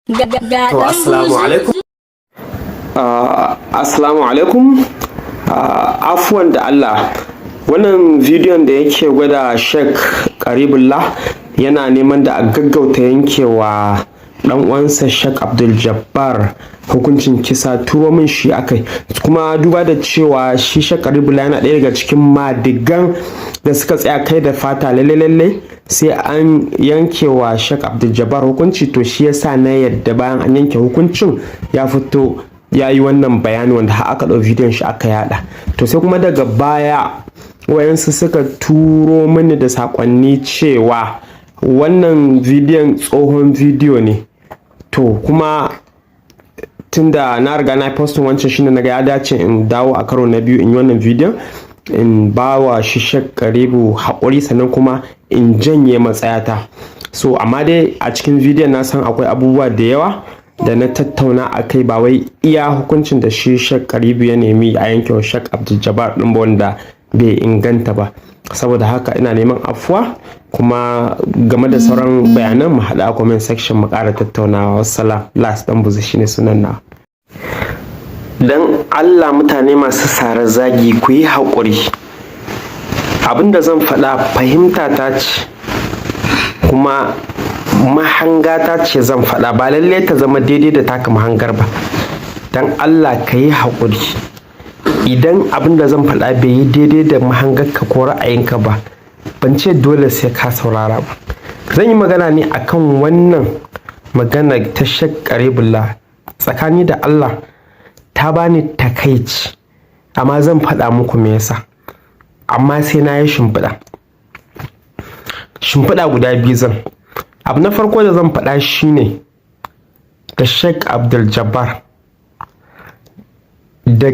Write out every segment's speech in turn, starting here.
To assalamu alaikum. Assalamu alaikum. Afuwan da Allah. Wannan bidiyon da yake gwada Sheikh Karibullah yana neman da a gaggauta yankewa dan uwansa Sheikh Abdul Jabbar hukuncin kisa, turo min shi akai. Kuma duba da cewa shi Sheikh Karibullah yana ɗaya daga cikin madigan da suka tsaya kai da fata lalle sai an yankewa Sheikh Abdul Jabbar hukunci, to shi yasa na yadda bayan an yanke hukuncin ya fito ya yi wannan bayani wanda har aka ɗau bidiyon shi aka yada. To sai kuma daga baya wayansu suka turo mini da sakonni cewa wannan bidiyon tsohon bidiyo ne. To kuma tunda na riga na postin wancan, shine naga ya dace in dawo a karo na biyu in yi wannan bidiyon, in ba wa shi Sheikh Karibu haƙuri, sannan kuma in janye matsayata. So amma dai a cikin bidiyon na san akwai abubuwa da yawa da na tattauna a kai, ba wai iya hukuncin da shi Sheikh Karibu ya nemi a yankin Sheikh Abdul Jabbar ɗin wanda bai inganta ba. Saboda haka ina neman afuwa, kuma game da sauran bayanan mu haɗa a comment section mu ƙara tattaunawa. Wassalam. Last Danbouzu shine sunan na. Dan Allah mutane masu sare zagi ku yi haƙuri. Abinda zan faɗa fahimta ta ce, kuma mahanga ta ce zan faɗa, ba lalle ta zama daidai da taka mahangar ba. Dan Allah ka yi haƙuri. Idan abin da zan faɗa bai yi daidai da mahangarka ko ra'ayinka ba, ban ce dole sai ka saurara ba. Zan yi magana ne akan wannan magana ta Sheikh Karibullah. Tsakani da Allah ta bani takaici, amma zan faɗa muku me yasa. Amma sai na yi shimfiɗa guda biyu zan. Abu na farko da zan faɗa shine da Sheikh Abdul Jabbar da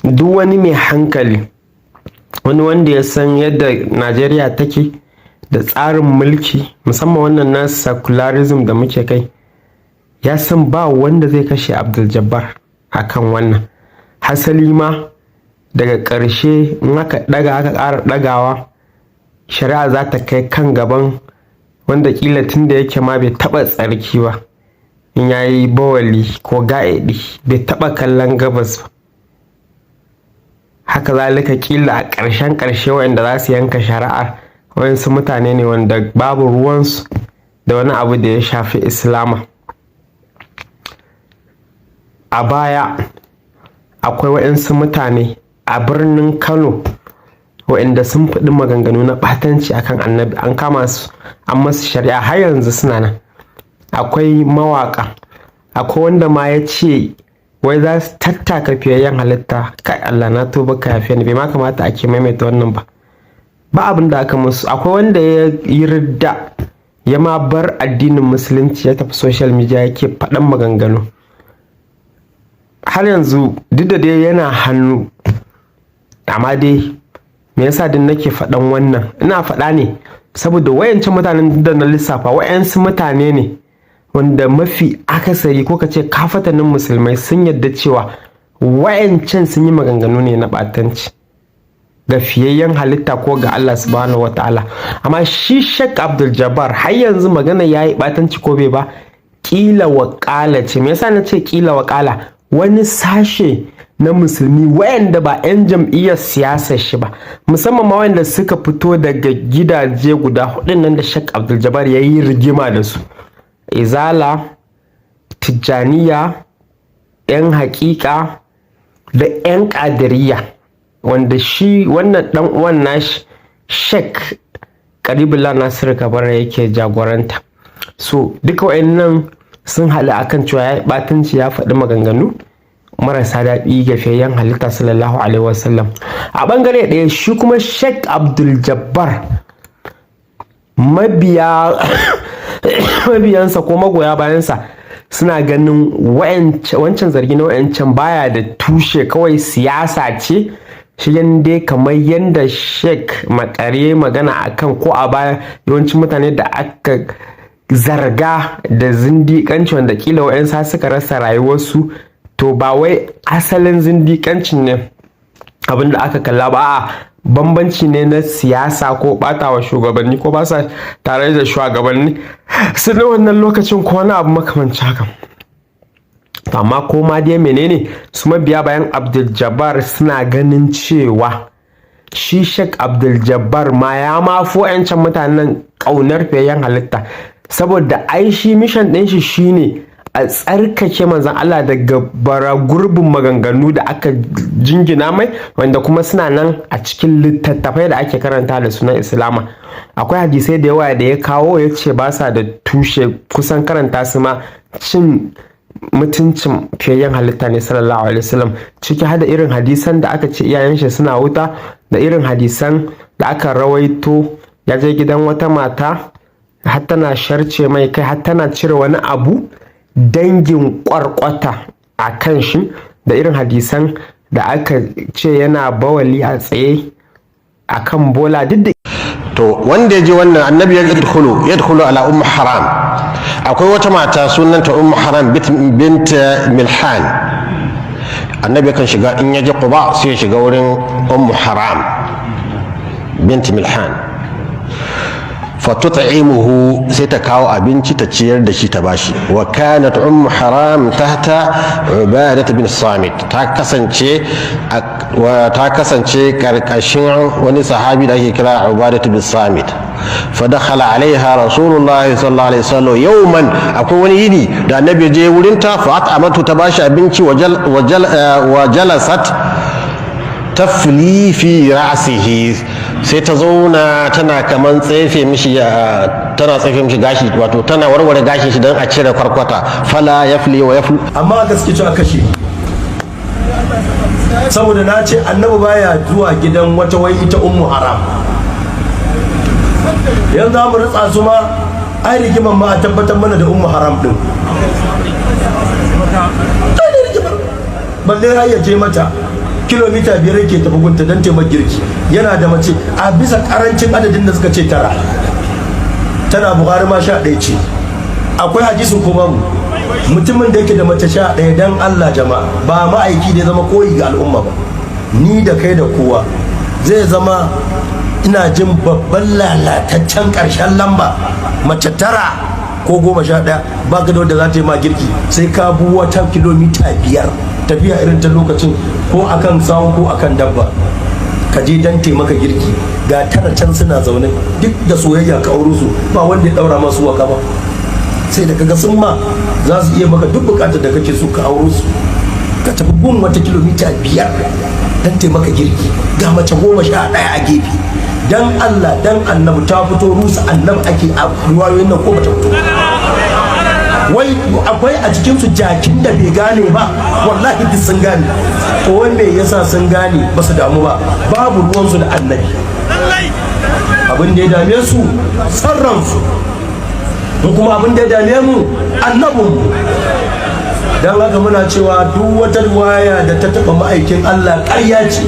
duk wani mai hankali, wani wanda ya san yadda Najeriya take da tsarin mulki, musamman wannan na secularism da muke kai, ya san ba wanda zai kashe Abdul Jabbar akan wannan. Hasali ma daga ƙarshe in aka ƙara ɗagawa, shari'a za ta kai kan gaban wanda kila tun da yake ma bai taɓa tsarki ba, in yayi bawali ko ga'idi bai taɓa kallon gabas ba. Haka zalika kila a ƙarshen ƙarshe waɗanda za su yanka shari'ar waɗansu mutane ne wanda babu ruwansu da wani abu da ya shafi Islama. A baya akwai waɗansu mutane a birnin Kano waɗanda sun faɗi maganganu na ɓatanci akan Annabi, an kama su an masu shari'a, har yanzu suna nan. Akwai mawaƙa, akwai wanda ma ya ce wai za su tattaka fiyayyen halitta. Kai Allah na tuba ka yafe ni, bai ma kamata ake maimaita wannan ba. Ba abin da aka musu. Akwai wanda ya yi ridda ya ma bar addinin musulunci ya tafi social media yake faɗan maganganu. Har yanzu duk da dai yana hannu, amma dai me yasa din nake faɗan wannan? Ina faɗa ne saboda wayancin mutanen da na lissafa wayansu mutane ne wanda mafi akasari ko kace kafatanin musulmai sun yadda cewa wayancan sun yi maganganu ne na ɓatanci ga fiyayyen halitta ko ga Allah subhanahu wataala. Amma shi Sheikh Abdul Jabbar har yanzu magana yayi ɓatanci ko bai ba, kila wakala ce. Me yasa na ce kila wakala? Wani sashe na musulmi wayanda ba 'yan jam'iyyar siyasar shi ba, musamman ma wayanda suka fito daga gidaje guda hudun nan da Sheikh Abdul Jabbar ya yi rigima da su: Izala, Tijjaniya, 'yan haƙiƙa da 'yan ƙadiriya, wanda shi wannan ɗan uwan nashi Sheikh Karibullah Nasiru Kabara yake jagoranta. So duka wayannan sun haɗu akan cewa ya ɓatanci, ya faɗi maganganu marasa daɗi ga fiyayyen halitta sallallahu alaihi wasallam. A ɓangare ɗaya shi kuma Sheikh Abdul Jabbar, mabiyansa ko magoya bayansa suna ganin wancan zargi na wancan baya da tushe, kawai siyasa ce. Shi dai kamar yadda Sheikh makare magana akan ko a baya yawancin mutane da aka zarga da zindiƙanci wanda kila wa'yansa suka rasa rayuwarsu, to ba wai asalin zindiƙancin ne abinda aka kalla ba, bambanci ne na siyasa ko batawa shugabanni ko ba sa tare da shugabanni su na wannan lokacin ko wani abu makamanci haka. Amma ko ma dai menene, su mabiya bayan Abdul Jabbar suna ganin cewa shi Sheikh Abdul Jabbar ma ya mafo 'yancan mutanen ƙaunar fiyayyen halitta, saboda ai shi mission ɗin shi shine a tsarkake manzon Allah daga bara gurbin maganganu da aka jingina mai, wanda kuma suna nan a cikin littattafai da ake karanta da sunan Islama. Akwai hadisai da yawa da ya kawo ya ce ba sa da tushe, kusan karanta su ma cin mutuncin fiyayyen halitta ne sallallahu alaihi wasallam, ciki hada irin hadisan da aka ce iyayen shi suna wuta, da irin hadisan da aka rawaito ya je gidan wata mata har tana sharce mai kai, har tana cire wani abu dangin kwarkwata a kan shi, da irin hadisan da aka ce yana bawali a tsaye a kan bola. Duk da to wanda ya ji wannan, annabi ya yadkhulu ala ummu haram. Akwai wata mata sunanta ummu haram bint milhan. Annabi kan shiga in ya ji quba sai ya shiga wurin ummu haram bint milhan, fatut'imuhu, sai ta kawo abinci ta ciyar da shi ta bashi. Wa kanat ummu haram tahta ubadah bin samit, ta kasance karkashin wani sahabi da ake kira ubadah bin samit. Fa dakhala alaiha rasulullah sallallahu alaihi wasallam yawman, akwai wani yini da annabi je wurin ta, fa at'amatu, ta bashi abinci wa jalasat tafli fi ra'sihi, sai ta zauna tana kaman tsefe mishi gashi, wato tana warware gashin shi don a cire kwarkwata. Fala yafli wa yafli, amma gaske cewa kashe, saboda na ce annabi baya zuwa gidan wata wai ita ummu haram. yanzu za mu ritsa su ma ai rigiman ma a tabbatar mana da ummu haram din, balle har ya je mata kilomita 5 yake tafi gunta don taimaka girki. Yana da mace a bisa karancin adadin da suka ce 9, tana Buhari ma 11 ce. Akwai hadisin ko babu? Mutumin da yake da mace 11, dan Allah jama'a, ba ma'aiki da zama koyi ga al'umma ba. Ni da kai da kowa zai zama, ina jin babban lalataccen karshen lamba, mace 9 ko 11 ba ka da wadda za ta yi ma girki sai ka bu wata kilomita 5 tafiya irin ta lokacin, ko akan sawu ko akan dabba, ka je dan taimaka girki. Ga 9 can suna zaune duk da soyayya ka aure su, ba wanda ya daura masu waka ba, sai da kaga sun ma za su iya maka duk bukatar da kake so ka aure su, ka tafi gun wata kilomita 5 dan taimaka girki. Ga mace 11 a gefe, dan Allah dan annabi ta fito rusa annabi ake a riwayoyin nan ko bata fito? Wai akwai a cikin su jakin da bai gane ba? Wallahi duk sun gane. To wai me yasa sun gane ba su damu ba? Babu ruwan su da annabi, abin da ya dame su sarran su, mu kuma abin da ya dame mu annabin mu. Dan haka muna cewa duk wata riwaya da ta taba ma'aikin Allah ƙarya ce.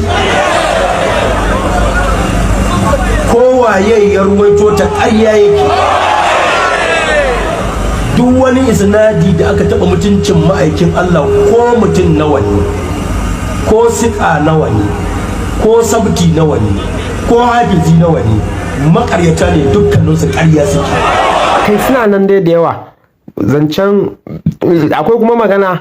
Kowaye ya ruwaito ta ƙarya yake. Duk wani isnadi da aka taɓa mutuncin ma'aikin Allah, ko mutum nawa ne, ko siƙa nawa ne, ko sabti nawa ne, ko hafizi nawa ne, maƙaryata ne dukkaninsu, ƙarya suke. kai suna nan dai da yawa. Zancen akwai kuma magana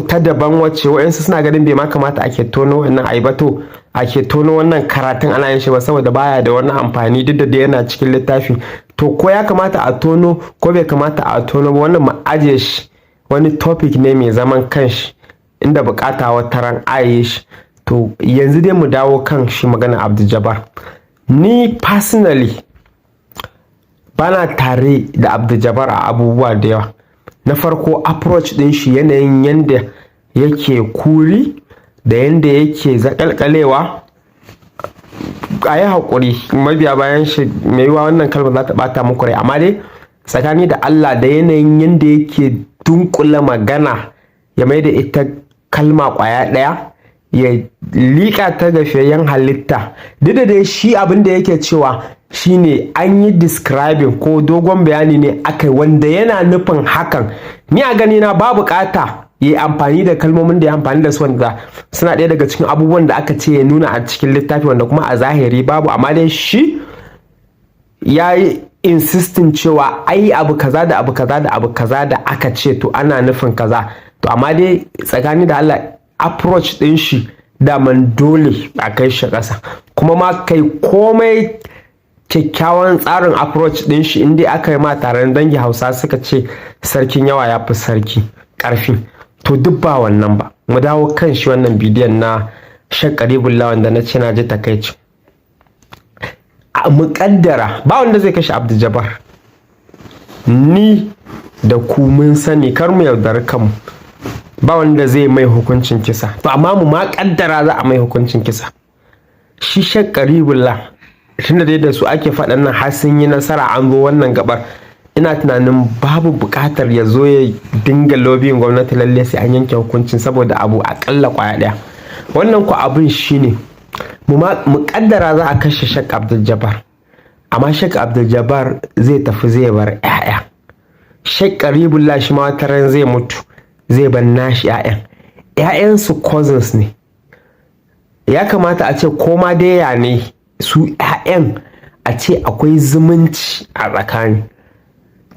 ta daban wacce wa'yansu suna ganin bai ma kamata ake tono wannan aibato, ake tono wannan karatun ana yin shi ba, saboda baya da wani amfani, duk da yana cikin littafi. To ko ya kamata a tono ko bai kamata a tono ba, wannan ma'aje shi wani topic ne mai zaman kanshi, inda bukata wata ran aye shi. To yanzu dai mu dawo kan shi magana Abdul Jabbar. Ni personally bana tare da Abdul Jabbar a abubuwa da yawa. Na farko, approach din shi, yanayin yanda yake kuri da yanda yake zakalkalewa, a yi haƙuri mabiya bayan shi, mai yiwa wannan kalmar za ta bata muku rai, amma dai tsakani da Allah, da yanayin yanda yake dunkula magana ya mai da ita kalma ƙwaya ɗaya, ya liƙa ta ga fiyayyen halitta. Duk da dai shi abin da yake cewa shine an yi describing ko dogon bayani ne akai, wanda yana nufin hakan. Ni a gani na ba bukata yi amfani da kalmomin da ya amfani da su wanda suna ɗaya daga cikin abubuwan da aka ce ya nuna a cikin littafi wanda kuma a zahiri babu, amma dai shi ya yi insistin cewa ai abu kaza da abu kaza da abu kaza da aka ce to ana nufin kaza. To amma dai tsakani da Allah approach ɗin shi daman dole a kai shi ƙasa, kuma ma kai komai kyakkyawan tsarin approach ɗin shi inda aka yi ma taron dangi Hausa suka ce sarkin yawa ya fi sarki ƙarfi, to duk ba wannan ba. Mu dawo kan shi wannan bidiyon na Sheikh Qaribullah wanda na ce na ji takaici. A muƙaddara ba wanda zai kashe Abdul Jabbar, ni da ku mun sani, kar mu yaudari kanmu, ba wanda zai mai hukuncin kisa. To amma mu ma ƙaddara za a mai hukuncin kisa, shi Sheikh Qaribullah tunda dai da su ake faɗan nan har sun yi nasara an zo wannan gabar, ina tunanin babu buƙatar ya zo ya dinga lobbying gwamnati lalle sai an yanke hukuncin saboda abu aƙalla ƙwaya ɗaya. Wannan ku abin shine mu ƙaddara za a kashe Sheikh Abdul Jabbar, amma Sheikh Abdul Jabbar zai tafi zai bar 'ya'ya. Sheikh Qaribullah shi ma wataran zai mutu zai bar nashi 'ya'yan. 'Ya'yansu cousins ne, ya kamata a ce koma dai ya ne su 'ya'yan a ce akwai zumunci a tsakani.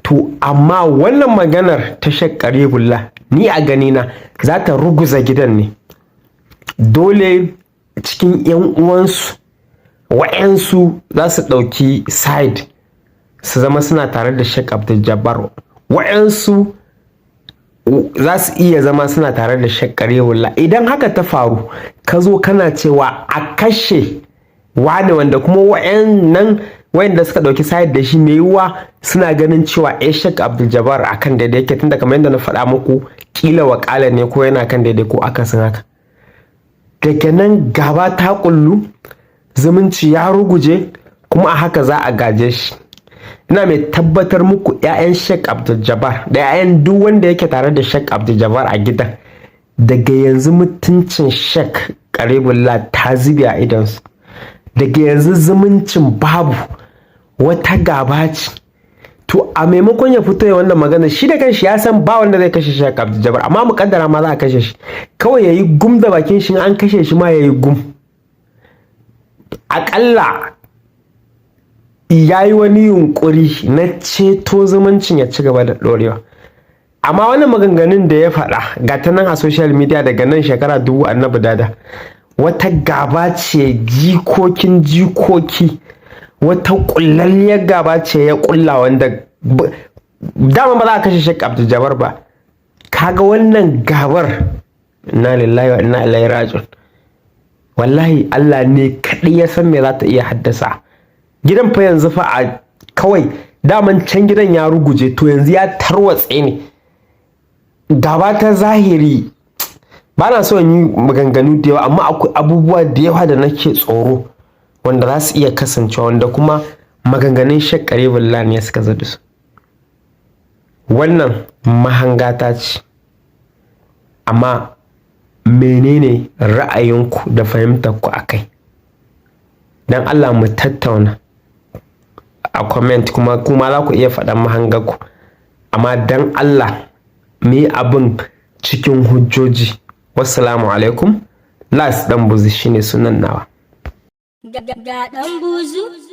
To amma wannan maganar ta Sheikh Qaribullah ni a ganina za ta ruguza gidan ne. Dole cikin 'yan uwansu wa'yansu za su ɗauki side su zama suna tare da Sheikh Abdul Jabbar, wa'yansu za su iya zama suna tare da Sheikh Qaribullah. Idan haka ta faru ka zo kana cewa a kashe wani wanda kuma wayanda suka dauki side da shi mai yiwuwa suna ganin cewa Sheikh Abdul Jabbar akan daidai yake, tunda kamar yadda na faɗa muku kila wakala ne ko yana kan daidai ko akasin haka. Daga nan gaba ta kullu, zumunci ya ruguje, kuma a haka za a gaje shi. Ina mai tabbatar muku 'ya'yan Sheikh Abdul Jabbar da 'ya'yan duk wanda yake tare da Sheikh Abdul Jabbar a gidan, daga yanzu mutuncin Sheikh Qaribullah ta zube a idansu. Daga yanzu zumuncin babu, wata gaba ce. To a maimakon ya fito ya wannan magana, shi da kanshi ya san ba wanda zai kashe Sheikh Abdul Jabbar, amma muƙaddara ma za a kashe shi, kawai yayi gum da bakin shi, an kashe shi ma yayi gum. Aƙalla yayi wani yunkuri na ceto zumuncin ya ci gaba da ɗorewa. Amma wannan maganganun da ya faɗa ga ta nan a social media daga nan shekara 2000 annabi dada, wata gaba ce jikoki, wata kullalliyar gaba ce ya kulla wanda dama ba za a kashe Sheikh Abdul Jabbar ba. Kaga wannan gabar, inna lillahi wa inna ilaihi raji'un, wallahi Allah ne kaɗai ya san me za ta iya haddasa. Gidan fa yanzu fa a kawai daman can gidan ya ruguje, to yanzu ya tarwatse ne. Gaba ta zahiri ba na so in yi maganganu da yawa, amma akwai abubuwa da yawa da nake tsoro wanda za su iya kasancewa, wanda kuma maganganun Sheikh Qaribullah ne suka zo da su. Wannan mahangata ce, amma menene ra'ayinku da fahimtarku a kai? Dan Allah mu tattauna a comment, kuma za ku iya faɗan mahangarku, amma dan Allah me abin cikin hujjoji. Wassalamu alaikum. Las Danbuzu shine sunan nawa. Ga Danbuzu.